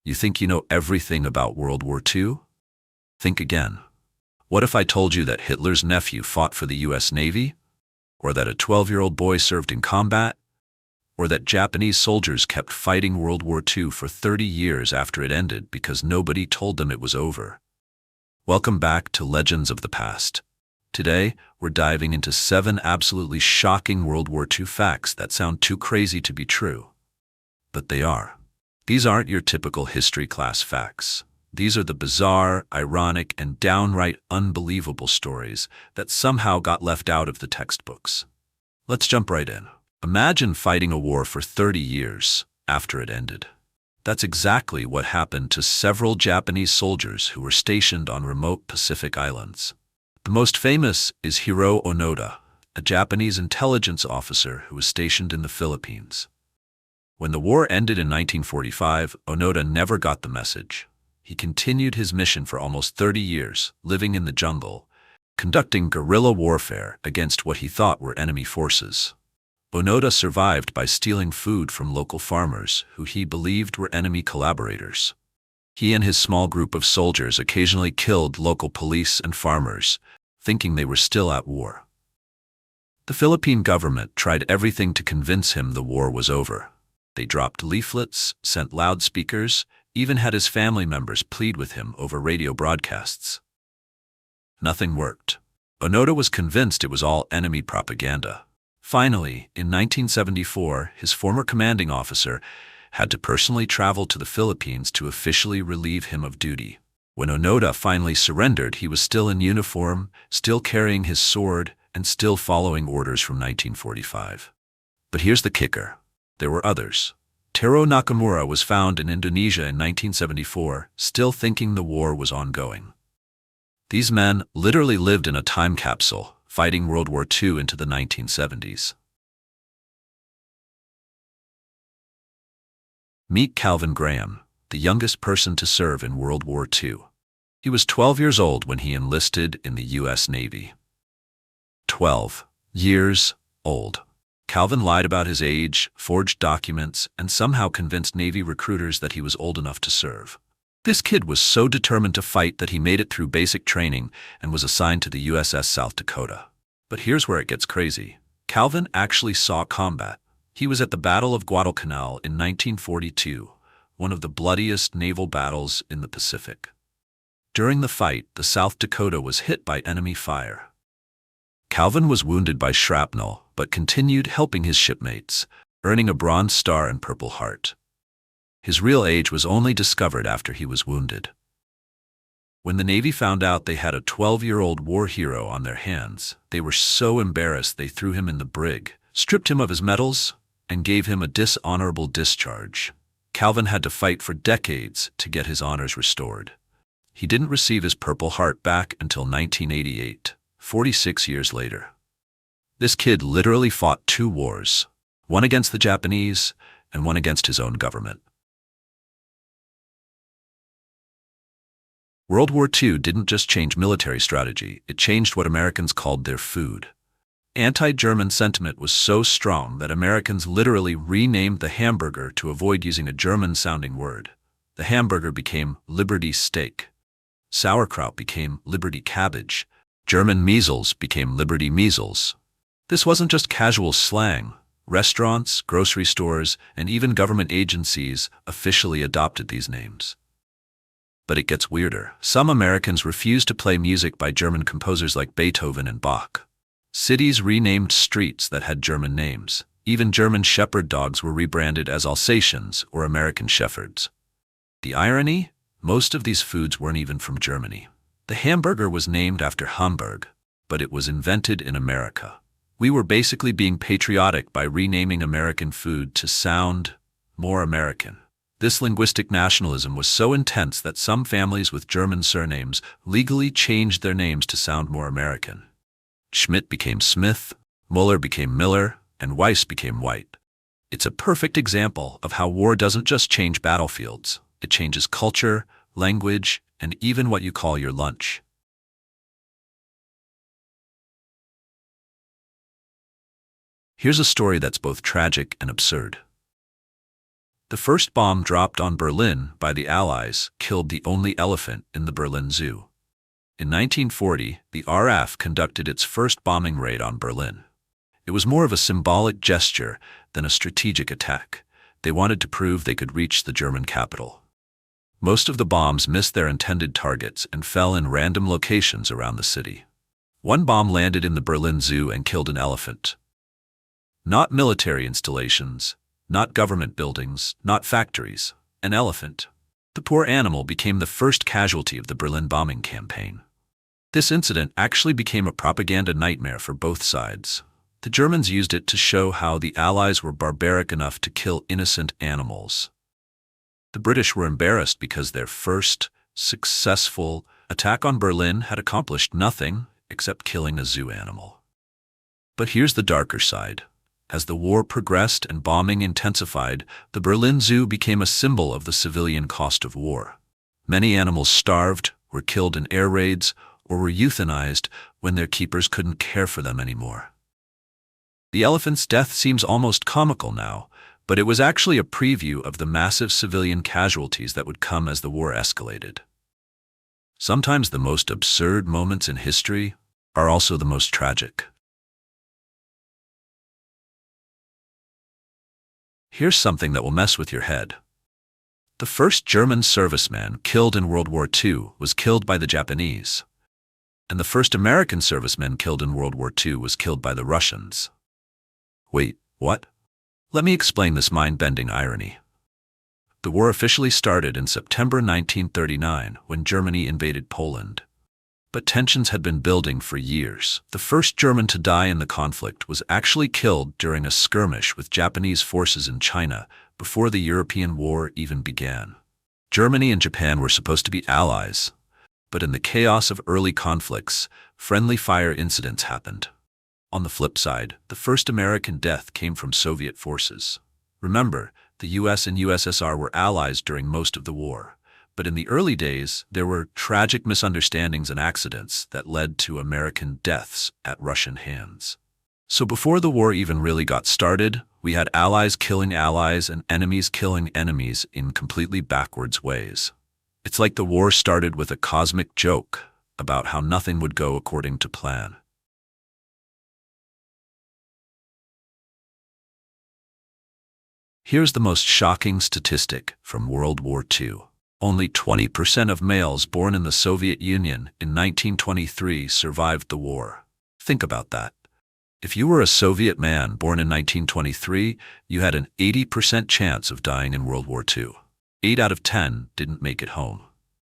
You think you know everything about World War II? Think again. What if I told you that Hitler's nephew fought for the US Navy? Or that a 12-year-old boy served in combat? Or that Japanese soldiers kept fighting World War II for 30 years after it ended because nobody told them it was over? Welcome back to Legends of the Past. Today, we're diving into 7 absolutely shocking World War II facts that sound too crazy to be true. But they are. These aren't your typical history class facts. These are the bizarre, ironic, and downright unbelievable stories that somehow got left out of the textbooks. Let's jump right in. Imagine fighting a war for 30 years after it ended. That's exactly what happened to several Japanese soldiers who were stationed on remote Pacific islands. The most famous is Hiro Onoda, a Japanese intelligence officer who was stationed in the Philippines. When the war ended in 1945, Onoda never got the message. He continued his mission for almost 30 years, living in the jungle, conducting guerrilla warfare against what he thought were enemy forces. Onoda survived by stealing food from local farmers who he believed were enemy collaborators. He and his small group of soldiers occasionally killed local police and farmers, thinking they were still at war. The Philippine government tried everything to convince him the war was over. They dropped leaflets, sent loudspeakers, even had his family members plead with him over radio broadcasts. Nothing worked. Onoda was convinced it was all enemy propaganda. Finally, in 1974, his former commanding officer had to personally travel to the Philippines to officially relieve him of duty. When Onoda finally surrendered, he was still in uniform, still carrying his sword, and still following orders from 1945. But here's the kicker. There were others. Taro Nakamura was found in Indonesia in 1974, still thinking the war was ongoing. These men literally lived in a time capsule, fighting World War II into the 1970s. Meet Calvin Graham, the youngest person to serve in World War II. He was 12 years old when he enlisted in the US Navy. 12 years old. Calvin lied about his age, forged documents, and somehow convinced Navy recruiters that he was old enough to serve. This kid was so determined to fight that he made it through basic training and was assigned to the USS South Dakota. But here's where it gets crazy. Calvin actually saw combat. He was at the Battle of Guadalcanal in 1942, one of the bloodiest naval battles in the Pacific. During the fight, the South Dakota was hit by enemy fire. Calvin was wounded by shrapnel, but continued helping his shipmates, earning a Bronze Star and Purple Heart. His real age was only discovered after he was wounded. When the Navy found out they had a 12-year-old war hero on their hands, they were so embarrassed they threw him in the brig, stripped him of his medals, and gave him a dishonorable discharge. Calvin had to fight for decades to get his honors restored. He didn't receive his Purple Heart back until 1988, 46 years later. This kid literally fought 2 wars, one against the Japanese and one against his own government. World War II didn't just change military strategy, it changed what Americans called their food. Anti-German sentiment was so strong that Americans literally renamed the hamburger to avoid using a German-sounding word. The hamburger became Liberty Steak. Sauerkraut became Liberty Cabbage. German measles became Liberty Measles. This wasn't just casual slang. Restaurants, grocery stores, and even government agencies officially adopted these names. But it gets weirder. Some Americans refused to play music by German composers like Beethoven and Bach. Cities renamed streets that had German names. Even German shepherd dogs were rebranded as Alsatians or American Shepherds. The irony? Most of these foods weren't even from Germany. The hamburger was named after Hamburg, but it was invented in America. We were basically being patriotic by renaming American food to sound more American. This linguistic nationalism was so intense that some families with German surnames legally changed their names to sound more American. Schmidt became Smith, Muller became Miller, and Weiss became White. It's a perfect example of how war doesn't just change battlefields. It changes culture, language, and even what you call your lunch. Here's a story that's both tragic and absurd. The first bomb dropped on Berlin by the Allies killed the only elephant in the Berlin Zoo. In 1940, the RAF conducted its first bombing raid on Berlin. It was more of a symbolic gesture than a strategic attack. They wanted to prove they could reach the German capital. Most of the bombs missed their intended targets and fell in random locations around the city. One bomb landed in the Berlin Zoo and killed an elephant. Not military installations, not government buildings, not factories, an elephant. The poor animal became the first casualty of the Berlin bombing campaign. This incident actually became a propaganda nightmare for both sides. The Germans used it to show how the Allies were barbaric enough to kill innocent animals. The British were embarrassed because their first successful attack on Berlin had accomplished nothing except killing a zoo animal. But here's the darker side. As the war progressed and bombing intensified, the Berlin Zoo became a symbol of the civilian cost of war. Many animals starved, were killed in air raids, or were euthanized when their keepers couldn't care for them anymore. The elephant's death seems almost comical now, but it was actually a preview of the massive civilian casualties that would come as the war escalated. Sometimes the most absurd moments in history are also the most tragic. Here's something that will mess with your head. The first German serviceman killed in World War II was killed by the Japanese, and the first American serviceman killed in World War II was killed by the Russians. Wait, what? Let me explain this mind-bending irony. The war officially started in September 1939 when Germany invaded Poland. But tensions had been building for years. The first German to die in the conflict was actually killed during a skirmish with Japanese forces in China before the European War even began. Germany and Japan were supposed to be allies, but in the chaos of early conflicts, friendly fire incidents happened. On the flip side, the first American death came from Soviet forces. Remember, the US and USSR were allies during most of the war. But in the early days, there were tragic misunderstandings and accidents that led to American deaths at Russian hands. So before the war even really got started, we had allies killing allies and enemies killing enemies in completely backwards ways. It's like the war started with a cosmic joke about how nothing would go according to plan. Here's the most shocking statistic from World War II. Only 20% of males born in the Soviet Union in 1923 survived the war. Think about that. If you were a Soviet man born in 1923, you had an 80% chance of dying in World War II. 8 out of 10 didn't make it home.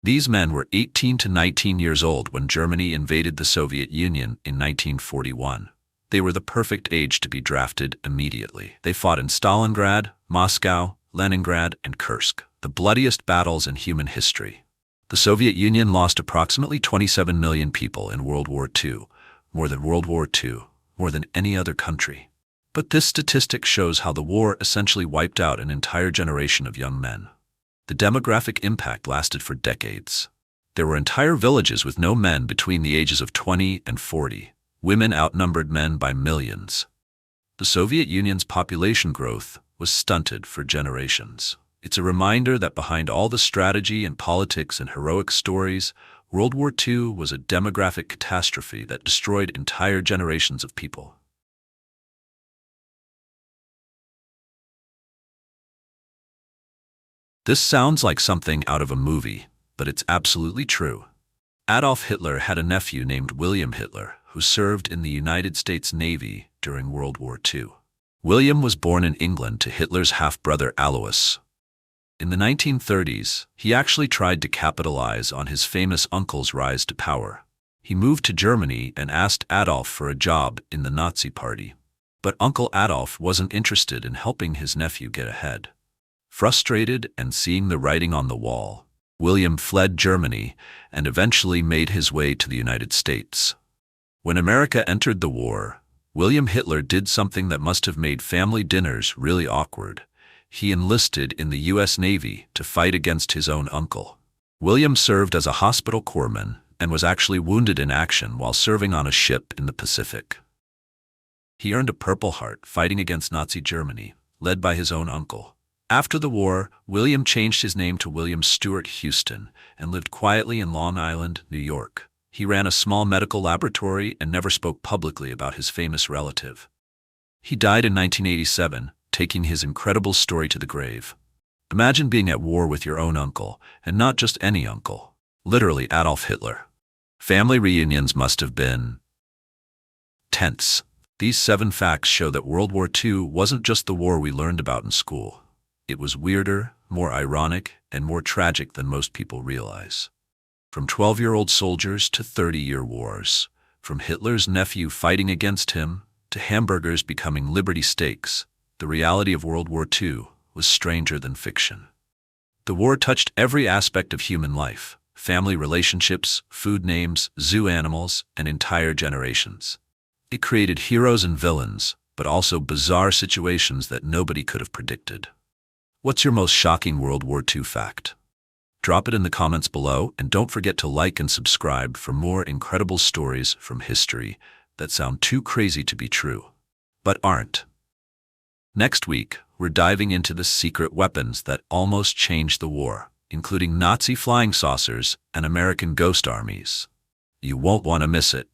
These men were 18 to 19 years old when Germany invaded the Soviet Union in 1941. They were the perfect age to be drafted immediately. They fought in Stalingrad, Moscow, Leningrad, and Kursk, the bloodiest battles in human history. The Soviet Union lost approximately 27 million people in World War II, more than World War II, more than any other country. But this statistic shows how the war essentially wiped out an entire generation of young men. The demographic impact lasted for decades. There were entire villages with no men between the ages of 20 and 40. Women outnumbered men by millions. The Soviet Union's population growth was stunted for generations. It's a reminder that behind all the strategy and politics and heroic stories, World War II was a demographic catastrophe that destroyed entire generations of people. This sounds like something out of a movie, but it's absolutely true. Adolf Hitler had a nephew named William Hitler, who served in the United States Navy during World War II. William was born in England to Hitler's half-brother Alois. In the 1930s, he actually tried to capitalize on his famous uncle's rise to power. He moved to Germany and asked Adolf for a job in the Nazi Party. But Uncle Adolf wasn't interested in helping his nephew get ahead. Frustrated and seeing the writing on the wall, William fled Germany and eventually made his way to the United States. When America entered the war, William Hitler did something that must have made family dinners really awkward. He enlisted in the U.S. Navy to fight against his own uncle. William served as a hospital corpsman and was actually wounded in action while serving on a ship in the Pacific. He earned a Purple Heart fighting against Nazi Germany, led by his own uncle. After the war, William changed his name to William Stewart Houston and lived quietly in Long Island, New York. He ran a small medical laboratory and never spoke publicly about his famous relative. He died in 1987, taking his incredible story to the grave. Imagine being at war with your own uncle, and not just any uncle, literally Adolf Hitler. Family reunions must have been tense. These 7 facts show that World War II wasn't just the war we learned about in school. It was weirder, more ironic, and more tragic than most people realize. From 12-year-old soldiers to 30-year wars, from Hitler's nephew fighting against him to hamburgers becoming Liberty steaks, the reality of World War II was stranger than fiction. The war touched every aspect of human life: family relationships, food names, zoo animals, and entire generations. It created heroes and villains, but also bizarre situations that nobody could have predicted. What's your most shocking World War II fact? Drop it in the comments below, and don't forget to like and subscribe for more incredible stories from history that sound too crazy to be true, but aren't. Next week, we're diving into the secret weapons that almost changed the war, including Nazi flying saucers and American ghost armies. You won't want to miss it.